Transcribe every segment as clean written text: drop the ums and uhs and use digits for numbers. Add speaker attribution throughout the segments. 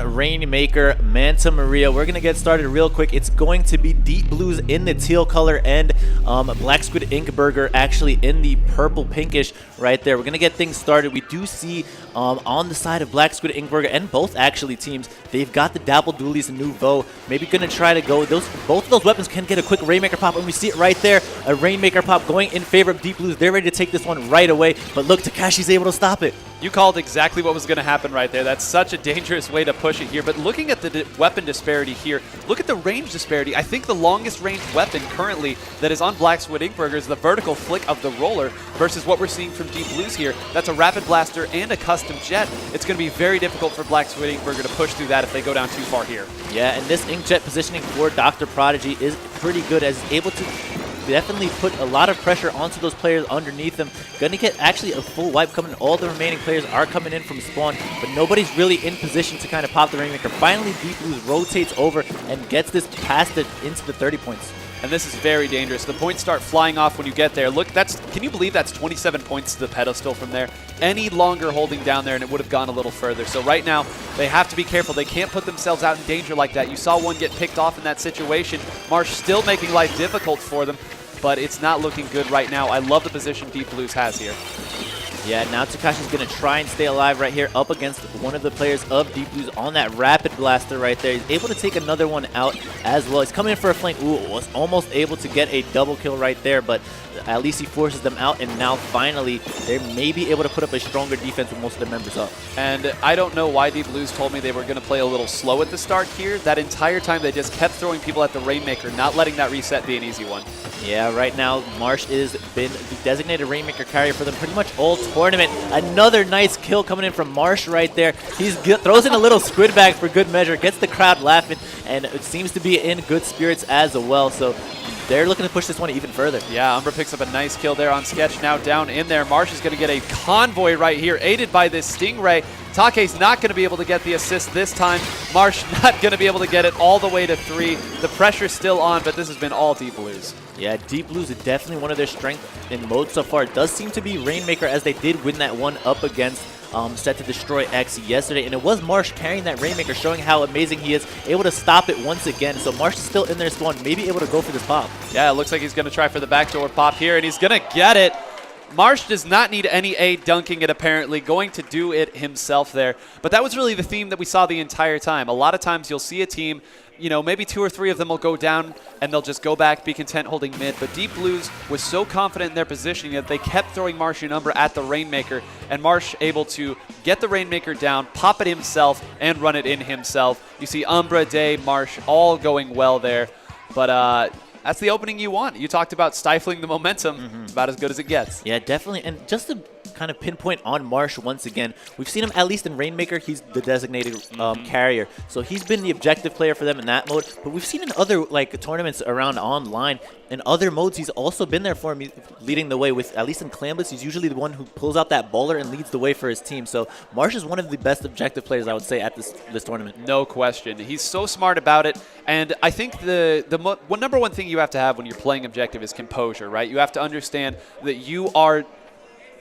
Speaker 1: Rainmaker, Manta Maria. We're going to get started real quick. It's going to be Deep Blues in the teal color and Black Squid Ink Burger actually in the purple pinkish right there. We're going to get things started. We do see on the side of Black Squid Ink Burger and both actually teams, they've got the Dabble Dualies and Nouveau. Maybe going to try to go. Both of those weapons can get a quick Rainmaker pop, and we see it right there. A Rainmaker pop going in favor of Deep Blues. They're ready to take this one right away, but look, Takashi's able to stop it.
Speaker 2: You called exactly what was going to happen right there. That's such a dangerous way to push it here. But looking at the weapon disparity here, look at the range disparity. I think the longest range weapon currently that is on Black Squid Ink Burger is the vertical flick of the roller versus what we're seeing from Deep Blues here. That's a Rapid Blaster and a custom jet. It's going to be very difficult for Black Squid Ink Burger to push through that if they go down too far here.
Speaker 1: Yeah, and this Inkjet positioning for Dr. Prodigy is pretty good, as he's able to definitely put a lot of pressure onto those players underneath them. Going to get actually a full wipe coming. All the remaining players are coming in from spawn, but nobody's really in position to kind of pop the Rainmaker. Finally, Deep Blues rotates over and gets this past it into the 30 points.
Speaker 2: And this is very dangerous. The points start flying off when you get there. Look, can you believe that's 27 points to the pedestal from there? Any longer holding down there and it would have gone a little further. So right now, they have to be careful. They can't put themselves out in danger like that. You saw one get picked off in that situation. Marsh still making life difficult for them, but it's not looking good right now. I love the position Deep Blues has here.
Speaker 1: Yeah, now Takashi's going to try and stay alive right here up against one of the players of Deep Blues on that Rapid Blaster right there. He's able to take another one out as well. He's coming in for a flank. Ooh, was almost able to get a double kill right there, but at least he forces them out, and now finally they may be able to put up a stronger defense with most of their members up.
Speaker 2: And I don't know why Deep Blues told me they were going to play a little slow at the start here. That entire time they just kept throwing people at the Rainmaker, not letting that reset be an easy one.
Speaker 1: Yeah, right now Marsh has been the designated Rainmaker carrier for them pretty much all tournament. Another nice kill coming in from Marsh right there. He throws in a little squid bag for good measure, gets the crowd laughing, and it seems to be in good spirits as well. So they're looking to push this one even further. Yeah,
Speaker 2: Umbra picks up a nice kill there on Sketch. Now down in there. Marsh is going to get a convoy right here, aided by this Stingray. Take's not going to be able to get the assist this time. Marsh not going to be able to get it all the way to 3. The pressure's still on, but this has been all Deep Blues.
Speaker 1: Yeah, Deep Blues is definitely one of their strengths in mode so far. It does seem to be Rainmaker, as they did win that one up against Set to Destroy X yesterday. And it was Marsh carrying that Rainmaker, showing how amazing he is, able to stop it once again. So Marsh is still in their spawn, maybe able to go for this pop.
Speaker 2: Yeah, it looks like he's going to try for the backdoor pop here, and he's going to get it. Marsh does not need any aid dunking it, apparently, going to do it himself there. But that was really the theme that we saw the entire time. A lot of times you'll see a team, you know, maybe 2 or 3 of them will go down and they'll just go back, be content holding mid. But Deep Blues was so confident in their positioning that they kept throwing Marsh and Umbra at the Rainmaker, and Marsh able to get the Rainmaker down, pop it himself, and run it in himself. You see Umbra, Day, Marsh all going well there. But that's the opening you want. You talked about stifling the momentum. It's about as good as it gets.
Speaker 1: Yeah, definitely. And just to kind of pinpoint on Marsh once again, we've seen him, at least in Rainmaker, he's the designated carrier. So he's been the objective player for them in that mode. But we've seen in other tournaments around online, in other modes, he's also been there for him, leading the way. With at least in Clanblitz, he's usually the one who pulls out that baller and leads the way for his team. So Marsh is one of the best objective players, I would say, at this tournament.
Speaker 2: No question. He's so smart about it. And I think the number one thing you have to have when you're playing objective is composure, right? You have to understand that you are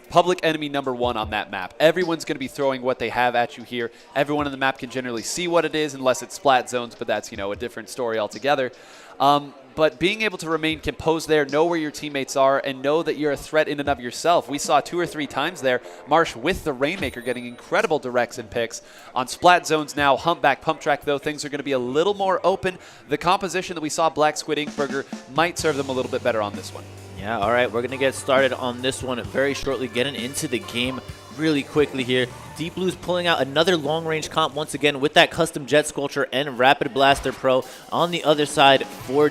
Speaker 2: public enemy number 1 on that map. Everyone's going to be throwing what they have at you here. Everyone on the map can generally see what it is, unless it's splat zones, but that's, you know, a different story altogether. But being able to remain composed there, know where your teammates are, and know that you're a threat in and of yourself. We saw 2 or 3 times there, Marsh with the Rainmaker getting incredible directs and picks. On splat zones now, humpback, pump track, though, things are going to be a little more open. The composition that we saw Black Squid Ink Burger might serve them a little bit better on this one.
Speaker 1: Yeah, all right, we're going to get started on this one very shortly, getting into the game really quickly here. Deep Blues pulling out another long-range comp once again with that custom Jet Sculpture and Rapid Blaster Pro. On the other side for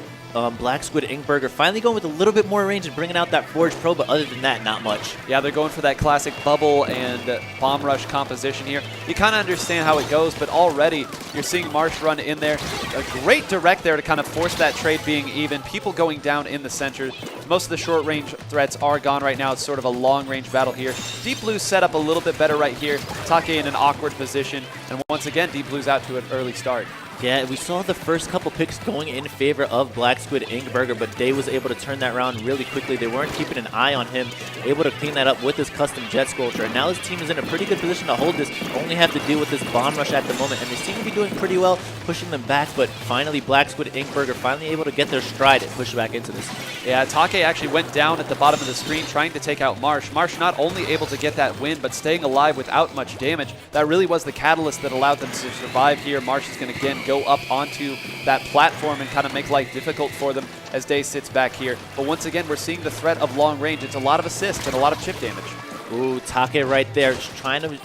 Speaker 1: Black Squid Ink Burger, finally going with a little bit more range and bringing out that Forge Pro, but other than that, not much.
Speaker 2: Yeah, they're going for that classic bubble and bomb rush composition here. You kind of understand how it goes, but already you're seeing Marsh run in there. A great direct there to kind of force that trade being even. People going down in the center. Most of the short-range threats are gone right now. It's sort of a long-range battle here. Deep Blues set up a little bit better right here. Take in an awkward position, and once again, Deep Blues out to an early start.
Speaker 1: Yeah, we saw the first couple picks going in favor of Black Squid Inkburger, but Day was able to turn that around really quickly. They weren't keeping an eye on him, able to clean that up with his custom Jet Sculpture. And now his team is in a pretty good position to hold this, only have to deal with this bomb rush at the moment. And they seem to be doing pretty well, pushing them back, but finally Black Squid Inkburger finally able to get their stride and push back into this.
Speaker 2: Yeah, Take actually went down at the bottom of the screen trying to take out Marsh. Marsh not only able to get that win, but staying alive without much damage. That really was the catalyst that allowed them to survive here. Marsh is going to again go up onto that platform and kind of make life difficult for them as Day sits back here. But once again, we're seeing the threat of long range. It's a lot of assists and a lot of chip damage.
Speaker 1: Ooh, Take right there, just trying to,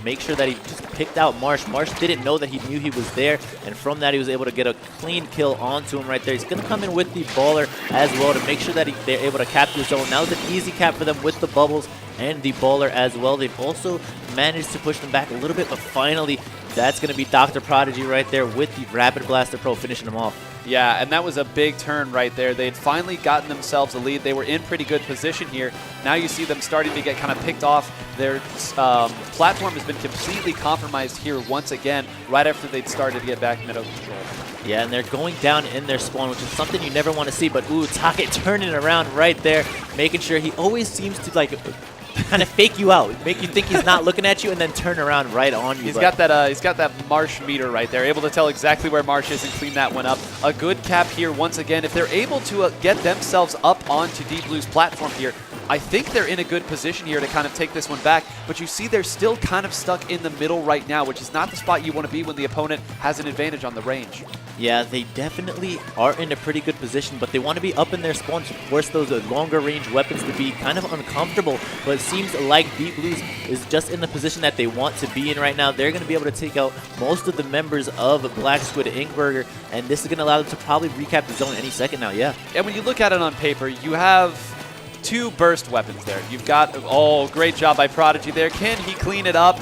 Speaker 1: make sure that he just picked out Marsh. Marsh didn't know that he knew he was there, and from that he was able to get a clean kill onto him right there. He's going to come in with the baller as well to make sure that they're able to cap the zone. Now it's an easy cap for them with the bubbles and the baller as well. They've also managed to push them back a little bit, but finally that's going to be Dr. Prodigy right there with the Rapid Blaster Pro finishing them off.
Speaker 2: Yeah, and that was a big turn right there. They had finally gotten themselves a lead. They were in pretty good position here. Now you see them starting to get kind of picked off. Their platform has been completely compromised here once again, right after they'd started to get back middle control.
Speaker 1: Yeah, and they're going down in their spawn, which is something you never want to see. But ooh, Take turning around right there, making sure he always seems to kind of fake you out, make you think he's not looking at you, and then turn around right on you.
Speaker 2: He's got that Marsh meter right there, able to tell exactly where Marsh is and clean that one up. A good cap here once again. If they're able to get themselves up onto Deep Blue's platform here, I think they're in a good position here to kind of take this one back, but you see they're still kind of stuck in the middle right now, which is not the spot you want to be when the opponent has an advantage on the range.
Speaker 1: Yeah, they definitely are in a pretty good position, but they want to be up in their spawn to force those longer range weapons to be kind of uncomfortable, but it seems like Deep Blues is just in the position that they want to be in right now. They're going to be able to take out most of the members of Black Squid Inkburger, and this is going to allow them to probably recap the zone any second now, yeah.
Speaker 2: And when you look at it on paper, you have two burst weapons there. You've got, oh, great job by Prodigy there. Can he clean it up?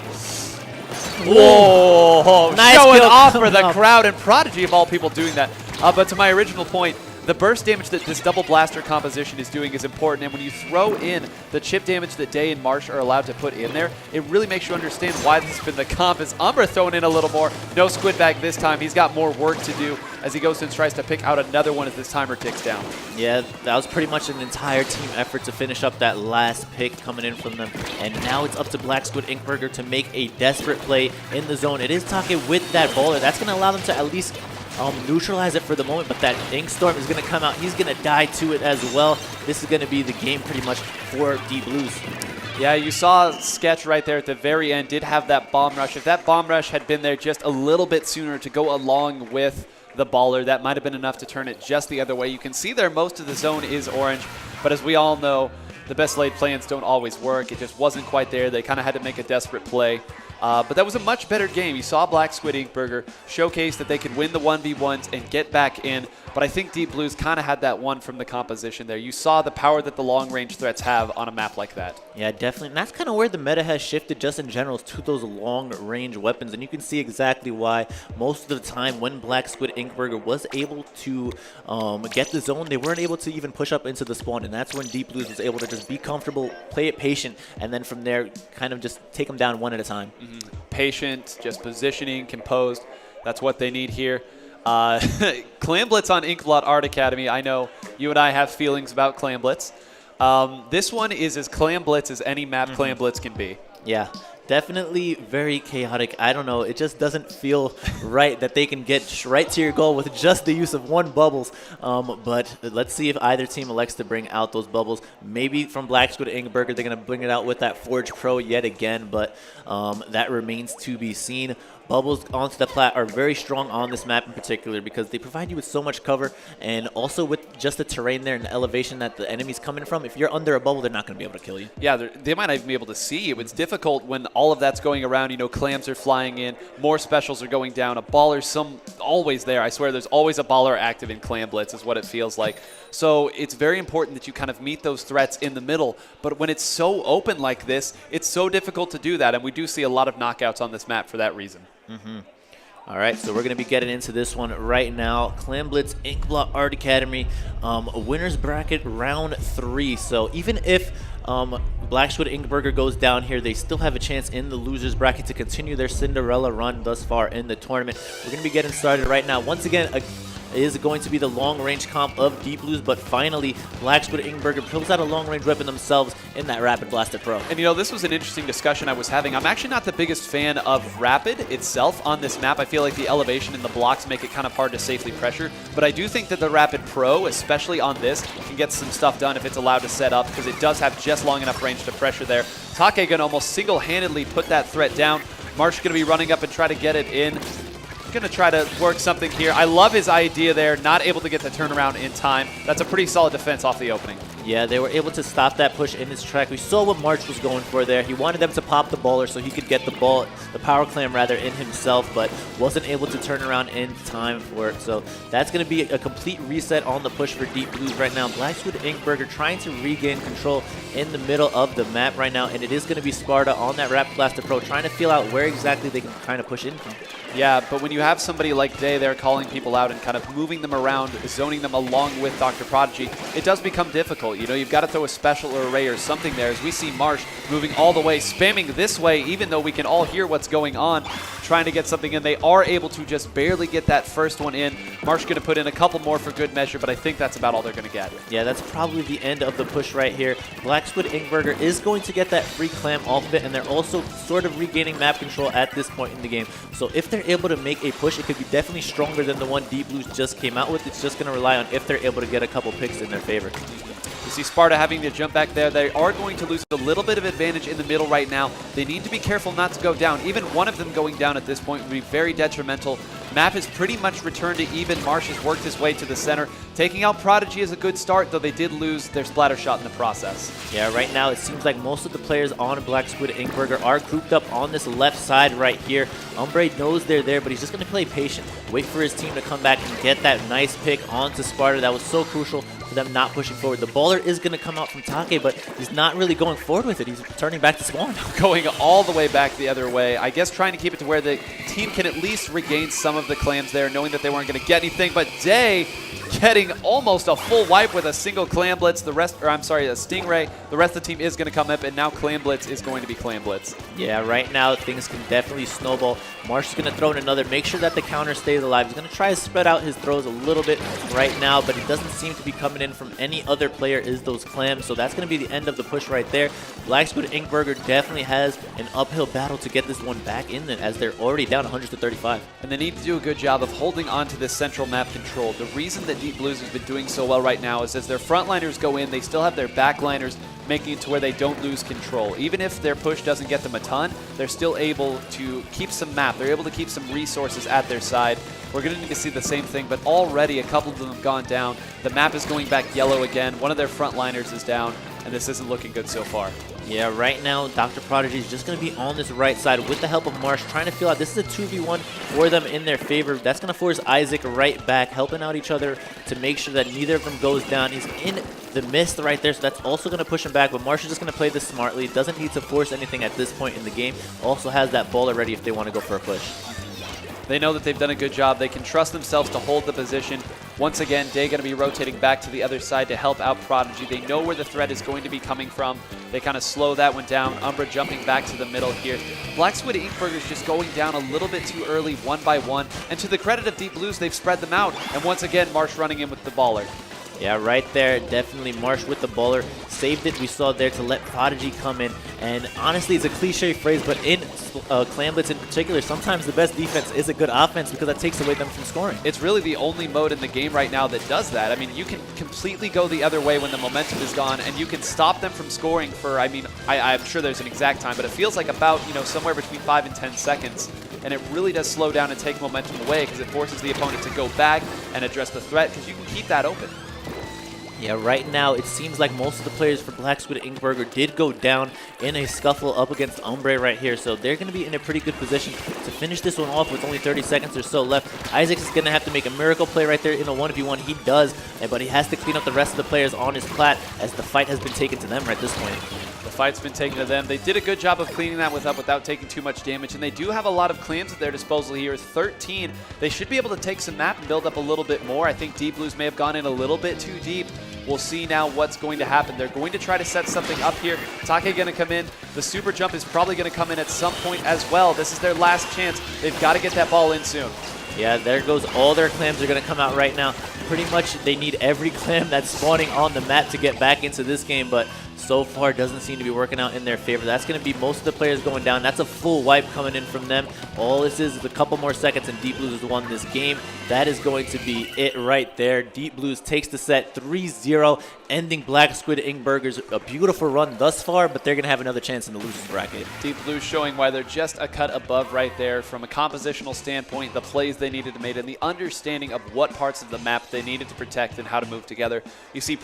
Speaker 2: Whoa,
Speaker 1: nice
Speaker 2: showing
Speaker 1: kill.
Speaker 2: off for the crowd, and Prodigy of all people doing that. But to my original point, the burst damage that this double blaster composition is doing is important, and when you throw in the chip damage that Day and Marsh are allowed to put in there, it really makes you understand why this has been the comp. As Umbra throwing in a little more. No Squid back this time. He's got more work to do as he goes and tries to pick out another one as this timer ticks down. Yeah,
Speaker 1: that was pretty much an entire team effort to finish up that last pick coming in from them, and now it's up to Black Squid Inkburger to make a desperate play in the zone. It is Take with that baller. That's going to allow them to at least neutralize it for the moment, but that Ink Storm is going to come out. He's going to die to it as well. This is going to be the game pretty much for Deep Blues.
Speaker 2: Yeah, you saw Sketch right there at the very end did have that bomb rush. If that bomb rush had been there just a little bit sooner to go along with the baller, that might have been enough to turn it just the other way. You can see there most of the zone is orange, but as we all know, the best laid plans don't always work. It just wasn't quite there. They kind of had to make a desperate play. But that was a much better game. You saw Black Squid Inkburger showcase that they could win the 1v1s and get back in. But I think Deep Blues kind of had that one from the composition there. You saw the power that the long-range threats have on a map like that.
Speaker 1: Yeah, definitely. And that's kind of where the meta has shifted just in general to those long-range weapons. And you can see exactly why most of the time when Black Squid Inkburger was able to get the zone, they weren't able to even push up into the spawn. And that's when Deep Blues was able to just be comfortable, play it patient, and then from there kind of just take them down one at a time.
Speaker 2: Patient, just positioning, composed. That's what they need here. Clan Blitz on Inkblot Art Academy. I know you and I have feelings about Clan Blitz. This one is as Clan Blitz as any map Clan Blitz can be.
Speaker 1: Yeah, definitely very chaotic. I don't know. It just doesn't feel right that they can get right to your goal with just the use of one bubbles. But let's see if either team elects to bring out those bubbles. Maybe from Black Squid Inkburger, they're going to bring it out with that Forge Pro yet again, but that remains to be seen. Bubbles onto the plat are very strong on this map in particular because they provide you with so much cover, and also with just the terrain there and the elevation that the enemy's coming from. If you're under a bubble, they're not going to be able to kill you.
Speaker 2: Yeah, they might not even be able to see you. It's difficult when all of that's going around. You know, clams are flying in, more specials are going down, a baller's always there. I swear there's always a baller active in Clan Blitz is what it feels like. So it's very important that you kind of meet those threats in the middle, but when it's so open like this, it's so difficult to do that, and we do see a lot of knockouts on this map for that reason.
Speaker 1: All right, so we're going to be getting into this one right now. Clan Blitz Inkblot Art Academy, winners bracket round 3. So even if Black Squid Inkburger goes down here, they still have a chance in the losers bracket to continue their Cinderella run thus far in the tournament. We're going to be getting started right now. Once again, is going to be the long-range comp of Deep Blues, but finally, Black Squid Inkburger pulls out a long-range weapon themselves in that Rapid Blaster Pro.
Speaker 2: And, you know, this was an interesting discussion I was having. I'm actually not the biggest fan of Rapid itself on this map. I feel like the elevation and the blocks make it kind of hard to safely pressure, but I do think that the Rapid Pro, especially on this, can get some stuff done if it's allowed to set up, because it does have just long enough range to pressure there. Take going to almost single-handedly put that threat down. Marsh going to be running up and try to get it in. Going to try to work something here. I love his idea there, not able to get the turnaround in time. That's a pretty solid defense off the opening.
Speaker 1: Yeah, they were able to stop that push in his track. We saw what March was going for there. He wanted them to pop the baller so he could get the power clam rather, in himself, but wasn't able to turn around in time for it. So that's going to be a complete reset on the push for Deep Blues right now. Black Squid Inkburger trying to regain control in the middle of the map right now, and it is going to be Sparta on that Rapid Blaster Pro trying to feel out where exactly they can kind of push in from.
Speaker 2: Yeah, but when you have somebody like Day there calling people out and kind of moving them around, zoning them along with Dr. Prodigy, it does become difficult. You know, you've got to throw a special array or something there, as we see Marsh moving all the way, spamming this way, even though we can all hear what's going on, trying to get something in. They are able to just barely get that first one in. Marsh going to put in a couple more for good measure, but I think that's about all they're going to get.
Speaker 1: Yeah, that's probably the end of the push right here. Black Squid Inkburger is going to get that free clam off of it, and they're also sort of regaining map control at this point in the game. So if they're able to make a push, it could be definitely stronger than the one Deep Blues just came out with. It's just going to rely on if they're able to get a couple picks in their favor.
Speaker 2: You see Sparta having to jump back there. They are going to lose a little bit of advantage in the middle right now. They need to be careful not to go down. Even one of them going down at this point would be very detrimental. Map has pretty much returned to even. Marsh has worked his way to the center. Taking out Prodigy is a good start, though they did lose their splatter shot in the process.
Speaker 1: Yeah, right now it seems like most of the players on Black Squid Inkburger are grouped up on this left side right here. Umbre knows they're there, but he's just going to play patient, wait for his team to come back and get that nice pick onto Sparta. That was so crucial for them not pushing forward. The baller is going to come out from Take, but he's not really going forward with it. He's turning back to spawn.
Speaker 2: Going all the way back the other way. I guess trying to keep it to where the team can at least regain some of the clams there, knowing that they weren't going to get anything. But Day getting almost a full wipe with a single Clam Blitz. The rest, or I'm sorry, a Stingray. The rest of the team is going to come up, and now Clam Blitz is going to be Clam Blitz.
Speaker 1: Yeah, right now things can definitely snowball. Marsh is going to throw in another, make sure that the counter stays alive. He's going to try to spread out his throws a little bit right now, but it doesn't seem to be coming in from any other player is those clams. So that's going to be the end of the push right there. Black Squid Inkburger definitely has an uphill battle to get this one back in there, as they're already down 100-35.
Speaker 2: And they need to do a good job of holding on to this central map control. The reason that Deep Blues has been doing so well right now is as their frontliners go in, they still have their backliners making it to where they don't lose control. Even if their push doesn't get them a ton, they're still able to keep some map. They're able to keep some resources at their side. We're going to need to see the same thing, but already a couple of them have gone down. The map is going back yellow again. One of their frontliners is down, and this isn't looking good so far.
Speaker 1: Yeah, right now, Dr. Prodigy is just going to be on this right side with the help of Marsh, trying to feel out. This is a 2v1 for them in their favor. That's going to force Isaac right back, helping out each other to make sure that neither of them goes down. He's in the mist right there, so that's also going to push him back. But Marsh is just going to play this smartly. Doesn't need to force anything at this point in the game. Also has that baller ready if they want to go for a push.
Speaker 2: They know that they've done a good job. They can trust themselves to hold the position. Once again, Day going to be rotating back to the other side to help out Prodigy. They know where the threat is going to be coming from. They kind of slow that one down. Umbra jumping back to the middle here. Black Squid Inkburger is just going down a little bit too early, one by one. And to the credit of Deep Blues, they've spread them out. And once again, Marsh running in with the baller.
Speaker 1: Yeah, right there, definitely Marsh with the baller. Saved it, we saw there, to let Prodigy come in. And honestly, it's a cliche phrase, but in Clan Blitz in particular, sometimes the best defense is a good offense because that takes away them from scoring.
Speaker 2: It's really the only mode in the game right now that does that. I mean, you can completely go the other way when the momentum is gone, and you can stop them from scoring for, I mean, I'm sure there's an exact time, but it feels like about, you know, somewhere between 5 and 10 seconds. And it really does slow down and take momentum away because it forces the opponent to go back and address the threat because you can keep that open.
Speaker 1: Yeah, right now it seems like most of the players for Black Squid Inkburger did go down in a scuffle up against Umbre right here. So they're going to be in a pretty good position to finish this one off with only 30 seconds or so left. Isaac is going to have to make a miracle play right there in a 1v1. He does, but he has to clean up the rest of the players on his plat as the fight has been taken to them right at this point.
Speaker 2: The fight's been taken to them. They did a good job of cleaning that up without taking too much damage, and they do have a lot of claims at their disposal here. 13. They should be able to take some map and build up a little bit more. I think Deep Blues may have gone in a little bit too deep. We'll see now what's going to happen. They're going to try to set something up here. Take going to come in. The super jump is probably going to come in at some point as well. This is their last chance. They've got to get that ball in soon.
Speaker 1: Yeah, there goes all their clams are going to come out right now. Pretty much they need every clam that's spawning on the map to get back into this game, but so far doesn't seem to be working out in their favor. That's going to be most of the players going down. That's a full wipe coming in from them. All this is a couple more seconds and Deep Blues has won this game. That is going to be it right there. Deep Blues takes the set 3-0, ending Black Squid Ink Burger's a beautiful run thus far, but they're going to have another chance in the losers bracket.
Speaker 2: Deep Blues showing why they're just a cut above right there from a compositional standpoint, the plays they needed to make, and the understanding of what parts of the map they needed to protect and how to move together. You see